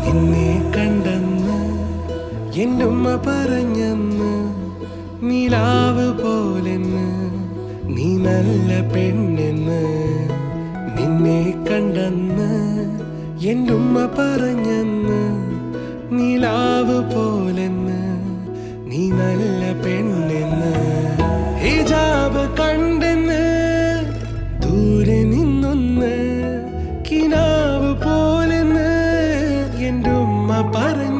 നിന്നെ കണ്ടെന്ന് എന്നുമ്മ പറഞ്ഞെന്ന് നിലാവ് പോലെന്ന് നീ നല്ല പെണ്ണെന്ന് നിന്നെ കണ്ടെന്ന് എന്നുമ്മ പറഞ്ഞെന്ന് നിലാവ് പോലെന്ന് നീ നല്ല പെണ്ണെന്ന് ഹിജാബ് കണ്ടെന്ന് ദൂരെ നിന്നൊന്ന് കിനാവ് പോലെന്ന് എൻ്റെ ഉമ്മ പറഞ്ഞു